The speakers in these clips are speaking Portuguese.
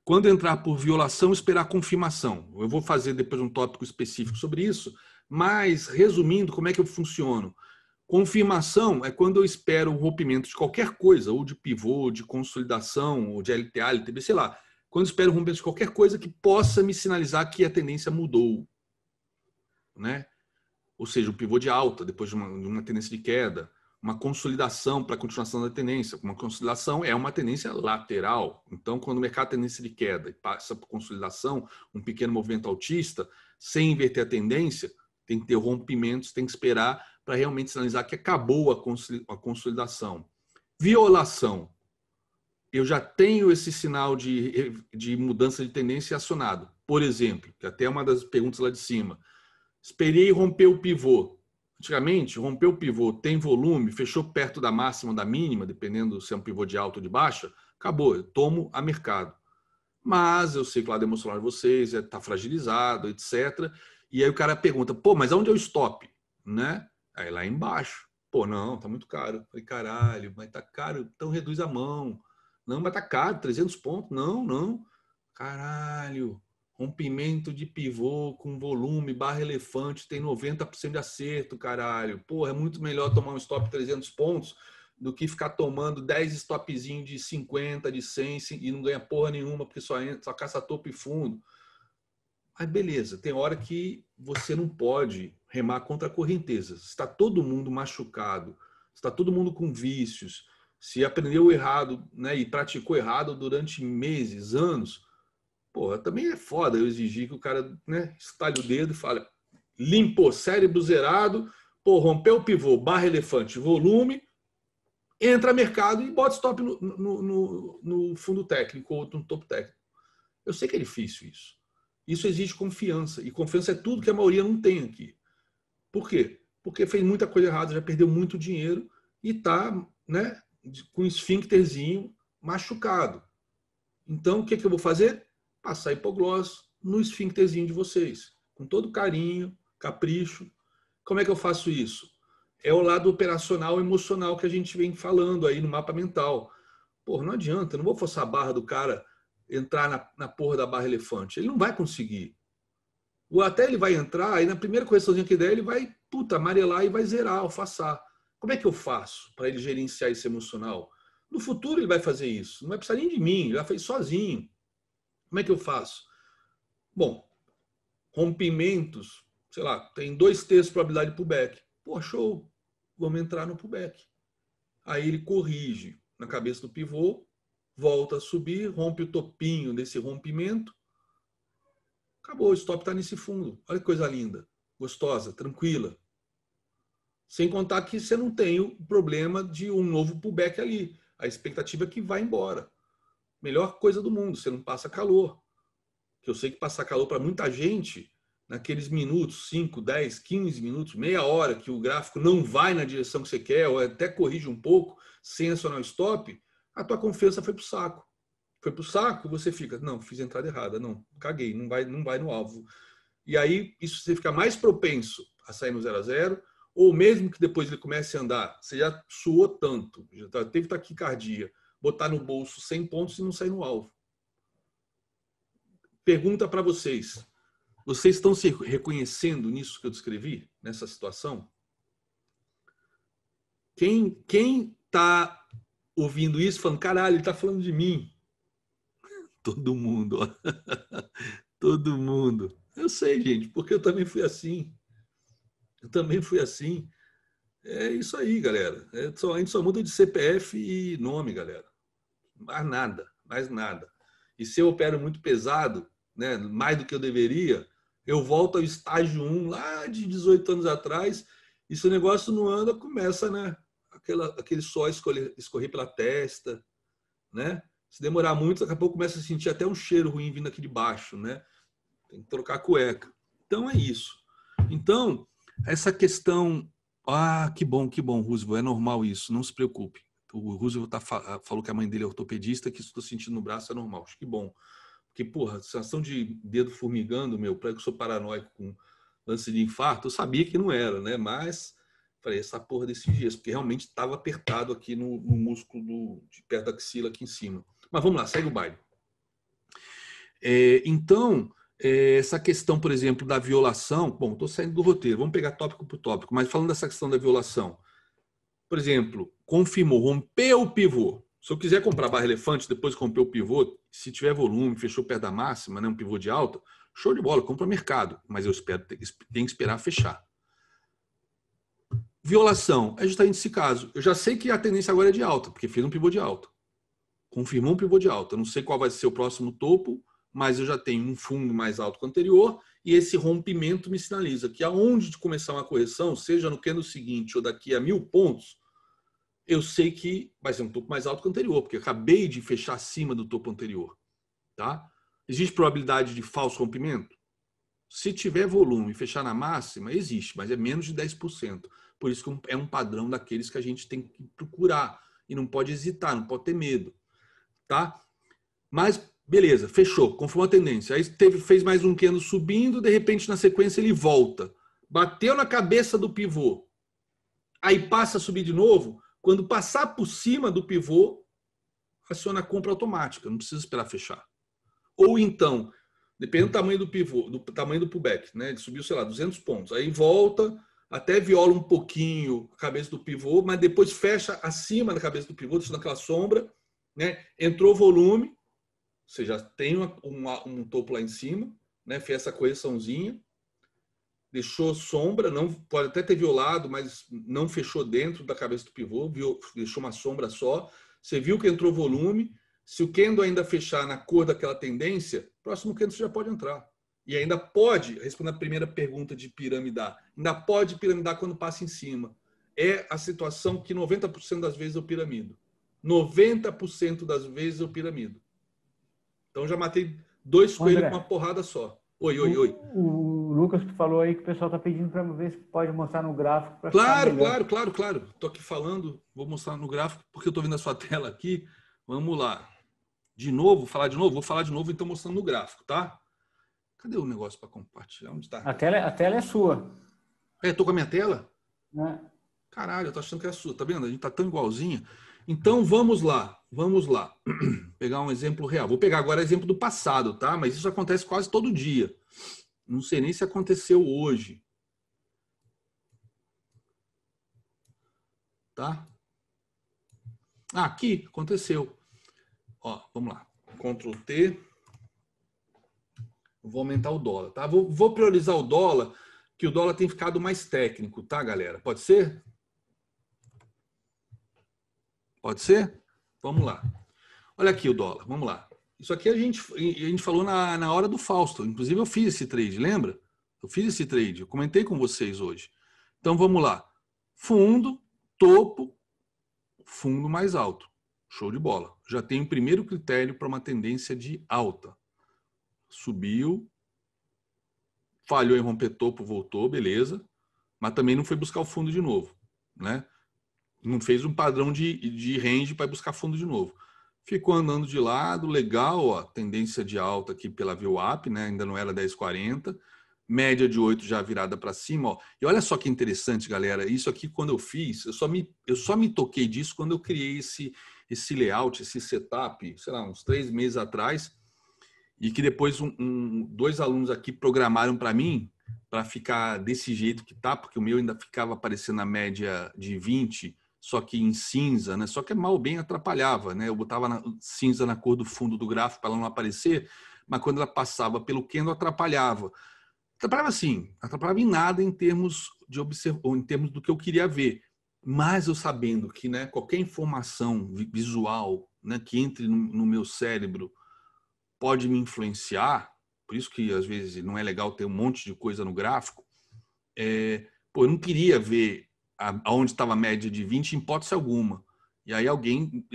Quando entrar por violação, esperar confirmação. Eu vou fazer depois um tópico específico sobre isso, mas, resumindo, como é que eu funciono? Confirmação é quando eu espero o rompimento de qualquer coisa, ou de pivô, de consolidação, ou de LTA, LTB, sei lá. Quando eu espero o rompimento de qualquer coisa que possa me sinalizar que a tendência mudou, né? Ou seja, um pivô de alta depois de uma tendência de queda, uma consolidação para a continuação da tendência. Uma consolidação é uma tendência lateral. Então, quando o mercado tem tendência de queda e passa por consolidação, um pequeno movimento altista, sem inverter a tendência, tem que ter rompimentos, tem que esperar para realmente sinalizar que acabou a consolidação. Violação. Eu já tenho esse sinal de mudança de tendência acionado. Por exemplo, que até é uma das perguntas lá de cima. Esperei romper o pivô. Antigamente, rompeu o pivô, tem volume, fechou perto da máxima ou da mínima, dependendo se é um pivô de alta ou de baixa, acabou, eu tomo a mercado. Mas eu sei que o lado emocional de vocês está fragilizado, etc. E aí o cara pergunta, pô, mas aonde é o stop? Né? Aí lá embaixo. Pô, não, tá muito caro. Eu falei, caralho, mas tá caro, então reduz a mão. Não, mas tá caro, 300 pontos. Não, não. Caralho, rompimento de pivô com volume, barra elefante, tem 90% de acerto, caralho. Porra, é muito melhor tomar um stop 300 pontos do que ficar tomando 10 stopzinhos de 50, de 100 e não ganha porra nenhuma porque só caça topo e fundo. Aí beleza, tem hora que você não pode remar contra a correnteza. Está todo mundo machucado, está todo mundo com vícios, se aprendeu errado, né, e praticou errado durante meses, anos, pô, também é foda eu exigir que o cara, né, estale o dedo e fale, limpou, cérebro zerado, pô, rompeu o pivô, barra elefante, volume, entra mercado e bota stop no fundo técnico ou no topo técnico. Eu sei que é difícil isso. Isso exige confiança. E confiança é tudo que a maioria não tem aqui. Por quê? Porque fez muita coisa errada, já perdeu muito dinheiro e está, né, com o esfíncterzinho machucado. Então, o que eu vou fazer? Passar hipoglós no esfíncterzinho de vocês. Com todo carinho, capricho. Como é que eu faço isso? É o lado operacional emocional que a gente vem falando aí no mapa mental. Porra, não adianta, eu não vou forçar a barra do cara entrar na porra da barra elefante. Ele não vai conseguir. Ou até ele vai entrar, aí na primeira correçãozinha que der, ele vai, puta, amarelar e vai zerar, alfaçar. Como é que eu faço para ele gerenciar esse emocional? No futuro ele vai fazer isso. Não vai precisar nem de mim, ele vai fazer sozinho. Como é que eu faço? Bom, rompimentos, sei lá, tem 2/3 de probabilidade de pullback. Pô, show, vamos entrar no pullback. Aí ele corrige na cabeça do pivô, volta a subir, rompe o topinho desse rompimento. Acabou, o stop está nesse fundo. Olha que coisa linda, gostosa, tranquila. Sem contar que você não tem o problema de um novo pullback ali. A expectativa é que vai embora. Melhor coisa do mundo, você não passa calor. Que eu sei que passar calor para muita gente, naqueles minutos, 5, 10, 15 minutos, meia hora, que o gráfico não vai na direção que você quer, ou até corrige um pouco, sem acionar o stop, a tua confiança foi para o saco. Foi para o saco, você fica, não, fiz a entrada errada, não, caguei, não vai no alvo. E aí, isso você fica mais propenso a sair no 0 a 0, ou mesmo que depois ele comece a andar, você já suou tanto, já teve taquicardia, botar no bolso 100 pontos e não sair no alvo. Pergunta para vocês. Vocês estão se reconhecendo nisso que eu descrevi, nessa situação? Quem está ouvindo isso falando, caralho, ele está falando de mim? Todo mundo, ó. Todo mundo. Eu sei, gente, porque eu também fui assim. Eu também fui assim. É isso aí, galera. A gente só muda de CPF e nome, galera. Mais nada, mais nada. E se eu opero muito pesado, né, mais do que eu deveria, eu volto ao estágio 1 lá de 18 anos atrás, e se o negócio não anda, começa, né, aquele suor escorrer pela testa, né? Se demorar muito, daqui a pouco começa a sentir até um cheiro ruim vindo aqui de baixo, né? Tem que trocar a cueca. Então é isso. Então, essa questão, que bom, Roosevelt, é normal isso, não se preocupe. O Roosevelt falou que a mãe dele é ortopedista, que isso estou sentindo no braço é normal. Acho que bom. Porque, porra, sensação de dedo formigando, meu, para que eu sou paranoico com lance de infarto, eu sabia que não era, né? Mas falei, essa porra desses dias, porque realmente estava apertado aqui no músculo de perto da axila aqui em cima. Mas vamos lá, segue o baile. Então, essa questão, por exemplo, da violação, bom, estou saindo do roteiro, vamos pegar tópico por tópico, mas falando dessa questão da violação, por exemplo, confirmou, rompeu o pivô. Se eu quiser comprar barra elefante, depois romper o pivô, se tiver volume, fechou perto da máxima, né, um pivô de alta, show de bola, compra mercado, mas eu tenho que esperar fechar. Violação é justamente esse caso. Eu já sei que a tendência agora é de alta, porque fez um pivô de alta. Confirmou um pivô de alta. Eu não sei qual vai ser o próximo topo, mas eu já tenho um fundo mais alto que o anterior e esse rompimento me sinaliza que aonde de começar uma correção, seja no candle seguinte ou daqui a 1000 pontos, eu sei que vai ser um topo mais alto que o anterior, porque eu acabei de fechar acima do topo anterior. Tá? Existe probabilidade de falso rompimento? Se tiver volume e fechar na máxima, existe, mas é menos de 10%. Por isso que é um padrão daqueles que a gente tem que procurar e não pode hesitar, não pode ter medo. Tá? Mas, beleza, fechou, confirmou a tendência. Aí fez mais um candle subindo, de repente na sequência ele volta. Bateu na cabeça do pivô. Aí passa a subir de novo. Quando passar por cima do pivô, aciona a compra automática, não precisa esperar fechar. Ou então, dependendo do tamanho do pivô, do tamanho do pullback, né? Ele subiu, sei lá, 200 pontos. Aí volta, até viola um pouquinho a cabeça do pivô, mas depois fecha acima da cabeça do pivô, deixando aquela sombra, né? Entrou volume, você já tem um topo lá em cima, né? Fez essa correçãozinha, deixou sombra, não pode até ter violado, mas não fechou dentro da cabeça do pivô, deixou uma sombra só. Você viu que entrou volume. Se o candle ainda fechar na cor daquela tendência, próximo candle você já pode entrar. E ainda pode, respondendo a primeira pergunta de piramidar, ainda pode piramidar quando passa em cima. É a situação que 90% das vezes eu piramido. 90% das vezes eu piramido. Então já matei 2 coelhos com uma porrada só. Oi. O Lucas falou aí que o pessoal está pedindo para ver se pode mostrar no gráfico. Claro. Estou aqui falando, vou mostrar no gráfico, porque eu estou vendo a sua tela aqui. Vamos lá. De novo, falar de novo? Vou falar de novo, então mostrando no gráfico, tá? Cadê o negócio para compartilhar? Onde está? A tela é sua. Tô com a minha tela? Né? Caralho, eu tô achando que é a sua, tá vendo? A gente tá tão igualzinha. Então vamos lá. Pegar um exemplo real. Vou pegar agora exemplo do passado, tá? Mas isso acontece quase todo dia. Não sei nem se aconteceu hoje. Tá? Aqui aconteceu. Ó, vamos lá. Ctrl T. Vou aumentar o dólar, tá? Vou priorizar o dólar, que o dólar tem ficado mais técnico, tá, galera? Pode ser? Pode ser? Vamos lá. Olha aqui o dólar, vamos lá. Isso aqui a gente falou na hora do Fausto. Inclusive eu fiz esse trade, lembra? Eu fiz esse trade, eu comentei com vocês hoje. Então vamos lá. Fundo, topo, fundo mais alto. Show de bola. Já tem o primeiro critério para uma tendência de alta. Subiu, falhou em romper topo, voltou, beleza. Mas também não foi buscar o fundo de novo, né? Não fez um padrão de range para buscar fundo de novo. Ficou andando de lado, legal, ó, tendência de alta aqui pela VWAP, né? Ainda não era 10,40. Média de 8 já virada para cima, ó. E olha só que interessante, galera. Isso aqui, quando eu fiz, eu só me toquei disso quando eu criei esse layout, esse setup, sei lá, uns 3 meses atrás. E que depois 2 alunos aqui programaram para mim para ficar desse jeito que tá, porque o meu ainda ficava aparecendo na média de 20, só que em cinza, né? Só que mal bem atrapalhava, né? Eu botava cinza na cor do fundo do gráfico para ela não aparecer, mas quando ela passava pelo candle atrapalhava. Atrapalhava assim, atrapalhava em nada em termos de em termos do que eu queria ver. Mas eu sabendo que, né, qualquer informação visual, né, que entre no meu cérebro pode me influenciar, por isso que às vezes não é legal ter um monte de coisa no gráfico. Eu não queria ver aonde estava a média de 20 em hipótese alguma. E aí alguém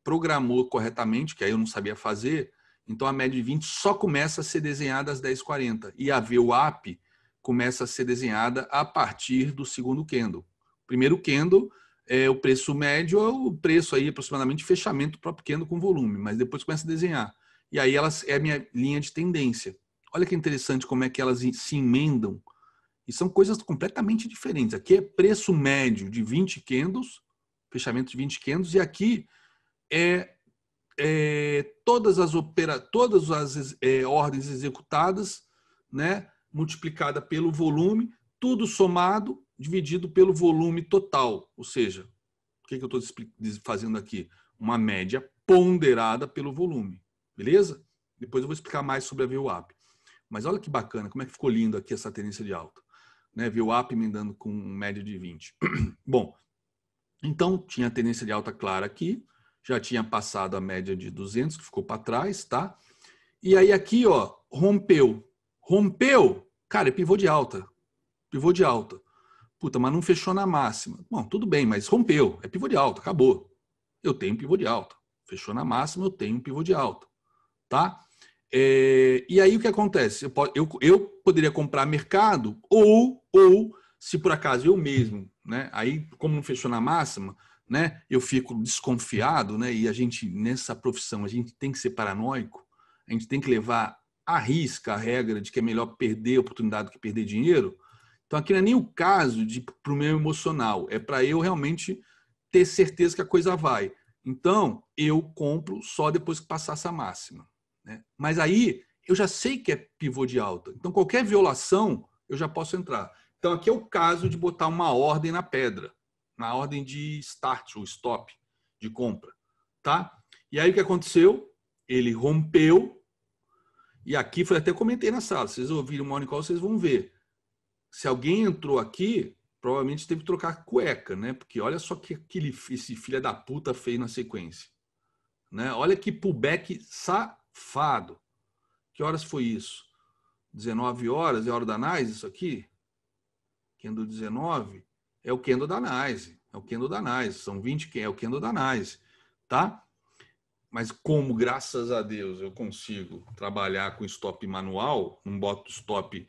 programou corretamente, que aí eu não sabia fazer, então a média de 20 só começa a ser desenhada às 10h40. E a VWAP começa a ser desenhada a partir do segundo candle. Primeiro candle, o preço médio é o preço aí aproximadamente de fechamento do próprio candle com volume, mas depois começa a desenhar. E aí é a minha linha de tendência. Olha que interessante como é que elas se emendam. E são coisas completamente diferentes. Aqui é preço médio de 20 candles, fechamento de 20 candles, e aqui é todas as ordens executadas, né, multiplicada pelo volume, tudo somado, dividido pelo volume total. Ou seja, o que eu estou fazendo aqui? Uma média ponderada pelo volume. Beleza? Depois eu vou explicar mais sobre a VWAP. Mas olha que bacana, como é que ficou lindo aqui essa tendência de alta. Né? VWAP emendando com média de 20. Bom, então tinha a tendência de alta clara aqui, já tinha passado a média de 200, que ficou para trás, tá? E aí aqui, ó, rompeu. Rompeu, cara, é pivô de alta. Pivô de alta. Puta, mas não fechou na máxima. Bom, tudo bem, mas rompeu. É pivô de alta, acabou. Eu tenho pivô de alta. Fechou na máxima, eu tenho pivô de alta. Tá? E aí o que acontece? Eu poderia comprar mercado ou se por acaso eu mesmo, né? Aí, como não fechou na máxima, né? Eu fico desconfiado, né? E a gente, nessa profissão, a gente tem que ser paranoico, a gente tem que levar à risca a regra de que é melhor perder oportunidade do que perder dinheiro. Então, aqui não é nem o caso para o meu emocional, é para eu realmente ter certeza que a coisa vai. Então, eu compro só depois que passar essa máxima. Né? Mas aí, eu já sei que é pivô de alta. Então, qualquer violação, eu já posso entrar. Então, aqui é o caso de botar uma ordem na pedra, na ordem de start ou stop de compra. Tá? E aí, o que aconteceu? Ele rompeu, e aqui, foi até comentei na sala, vocês ouviram o Morning Call, vocês vão ver. Se alguém entrou aqui, provavelmente teve que trocar cueca, né? Porque olha só que esse filho da puta fez na sequência. Né? Olha que pullback safado. Que horas foi isso? 19 horas, é hora da NYSE isso aqui? Candle 19 é o candle da NYSE. É o candle da NYSE. São 20, é o candle da NYSE. Tá? Mas como, graças a Deus, eu consigo trabalhar com stop manual, não boto stop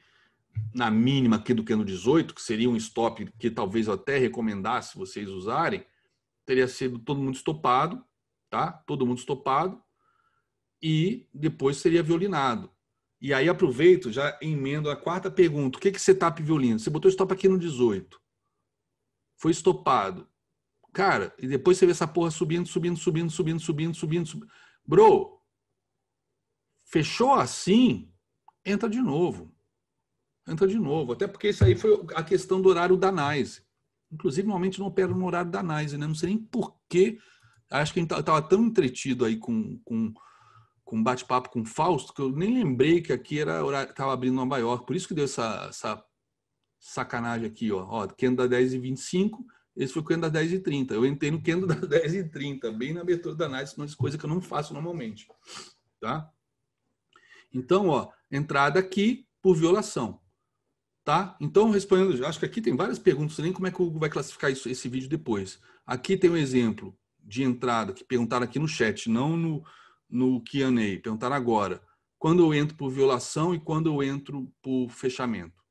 na mínima aqui do candle 18, que seria um stop que talvez eu até recomendasse vocês usarem, teria sido todo mundo estopado, tá? Todo mundo estopado, e depois seria violinado. E aí aproveito, já emendo a quarta pergunta. O que é setup violino? Você botou stop aqui no 18. Foi estopado. Cara, e depois você vê essa porra subindo. Bro, fechou assim, entra de novo. Entra de novo. Até porque isso aí foi a questão do horário da NYSE. Inclusive, normalmente não opera no horário da NYSE, né? Não sei nem porquê. Acho que a gente estava tão entretido aí com bate-papo com o Fausto, que eu nem lembrei que aqui estava abrindo Nova York. Por isso que deu essa sacanagem aqui, ó. Candle da 10h25, esse foi o candle da 10h30. Eu entrei no candle da 10h30, bem na abertura da NYSE, coisa que eu não faço normalmente. Tá? Então, ó, entrada aqui por violação. Tá? Então, respondendo, acho que aqui tem várias perguntas, nem como é que o Google vai classificar esse vídeo depois. Aqui tem um exemplo de entrada, que perguntaram aqui no chat, não no Q&A, perguntaram agora. Quando eu entro por violação e quando eu entro por fechamento?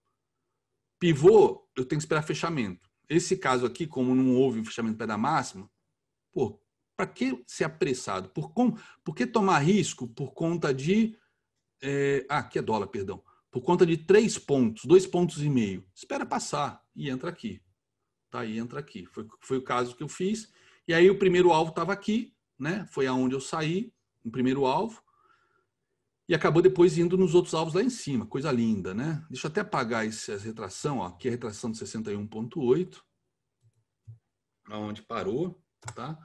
Pivô, eu tenho que esperar fechamento. Esse caso aqui, como não houve fechamento pé da máxima, pô, para que ser apressado? Por que tomar risco por conta de... aqui é dólar, perdão. Por conta de 3 pontos, 2,5 pontos. Espera passar e entra aqui. Tá? E entra aqui. Foi o caso que eu fiz. E aí o primeiro alvo estava aqui, né? Foi aonde eu saí, o primeiro alvo. E acabou depois indo nos outros alvos lá em cima. Coisa linda, né? Deixa eu até apagar essa retração. Ó. Aqui é a retração de 61,8. Aonde parou, tá?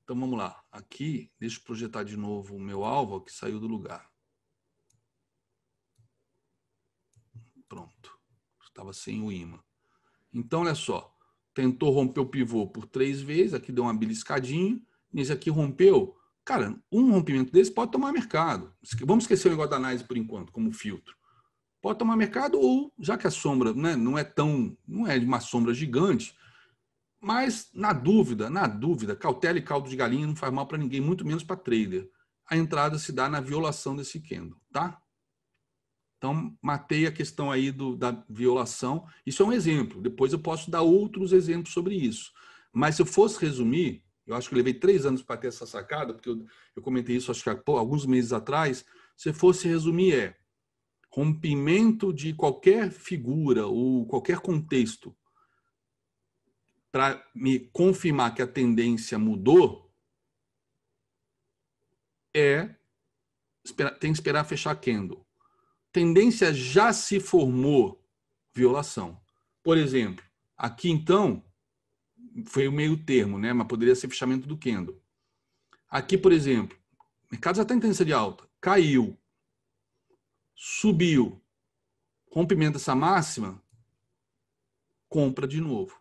Então vamos lá. Aqui, deixa eu projetar de novo o meu alvo, ó, que saiu do lugar. Pronto. Estava sem o imã. Então, olha só. Tentou romper o pivô por 3 vezes. Aqui deu uma beliscadinha. Nesse aqui rompeu. Cara, um rompimento desse pode tomar mercado. Vamos esquecer o negócio da NYSE por enquanto, como filtro. Pode tomar mercado ou, já que a sombra, né, não é de uma sombra gigante, mas na dúvida, cautela e caldo de galinha não faz mal para ninguém, muito menos para trader. A entrada se dá na violação desse candle, tá? Então, matei a questão aí da violação. Isso é um exemplo. Depois eu posso dar outros exemplos sobre isso. Mas se eu fosse resumir, eu acho que eu levei 3 anos para ter essa sacada, porque eu comentei isso acho que há alguns meses atrás. Se eu fosse resumir, rompimento de qualquer figura ou qualquer contexto para me confirmar que a tendência mudou, tem que esperar fechar candle. Tendência já se formou, violação. Por exemplo, aqui então, foi o meio termo, né? Mas poderia ser fechamento do candle. Aqui, por exemplo, o mercado já está em tendência de alta, caiu, subiu, rompimento dessa máxima, compra de novo.